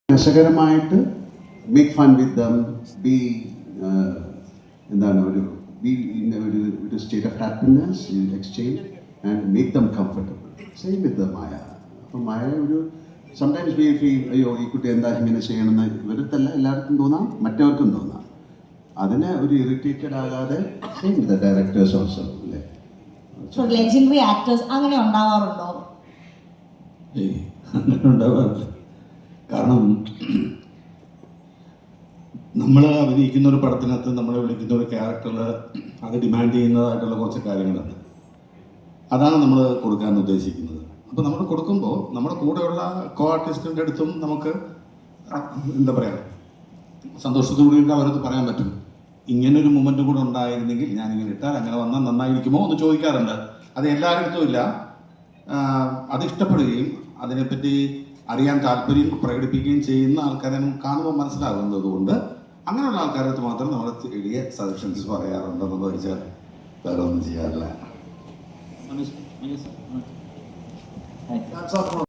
രസകരമായിട്ട് make fun with them, B എന്താണ് B in ഒരു state of happiness, exchange and make them comfortable. Same with Maya. അപ്പം Maya sometimes we feel അയ്യോ ഈ കുട്ടി എന്താ ഇങ്ങനെ ചെയ്യണമെന്ന് ഇവരത്തല്ല എല്ലാവർക്കും തോന്നാം, മറ്റവർക്കും തോന്നാം. അതിനെ ഒരു ഇറിറ്റേറ്റഡ് ആകാതെ സെയിം വിത്ത് ഡയറക്ടേഴ്സ് ഓൾസോ അല്ലേ. ലെജൻഡറി ആക്ടേഴ്സ് അങ്ങനെ ഉണ്ടാവാറുണ്ടോ? അങ്ങനെ ഉണ്ടാവാറില്ല. കാരണം നമ്മൾ അഭിനയിക്കുന്ന ഒരു പടത്തിനകത്ത് നമ്മളെ വിളിക്കുന്ന ഒരു ക്യാരക്ടറിൽ അത് ഡിമാൻഡ് ചെയ്യുന്നതായിട്ടുള്ള കുറച്ച് കാര്യങ്ങളുണ്ട്. അതാണ് നമ്മൾ കൊടുക്കാൻ ഉദ്ദേശിക്കുന്നത്. അപ്പോൾ നമ്മൾ കൊടുക്കുമ്പോൾ നമ്മുടെ കൂടെയുള്ള കോ ആർട്ടിസ്റ്റിൻ്റെ അടുത്തും നമുക്ക് എന്താ പറയുക, സന്തോഷത്തോടുകൂടി അവരത് പറയാൻ പറ്റും. ഇങ്ങനൊരു മൊമെൻ്റ് കൂടെ ഉണ്ടായിരുന്നെങ്കിൽ ഞാനിങ്ങനെ ഇട്ടാൽ അങ്ങനെ വന്നാൽ നന്നായിരിക്കുമോ എന്ന് ചോദിക്കാറുണ്ട്. അത് എല്ലാവരുടെ ഇല്ല. അത് ഇഷ്ടപ്പെടുകയും അതിനെപ്പറ്റി അറിയാൻ താല്പര്യം പ്രകടിപ്പിക്കുകയും ചെയ്യുന്ന ആൾക്കാരെ നമുക്ക് കാണുമ്പോൾ മനസ്സിലാകുന്നത് കൊണ്ട് അങ്ങനെയുള്ള ആൾക്കാരടുത്ത് മാത്രം നമ്മൾ എളിയ സജഷൻസ് പറയാറുണ്ടെന്ന് വെച്ചാൽ വേറെ ഒന്നും ചെയ്യാറില്ല.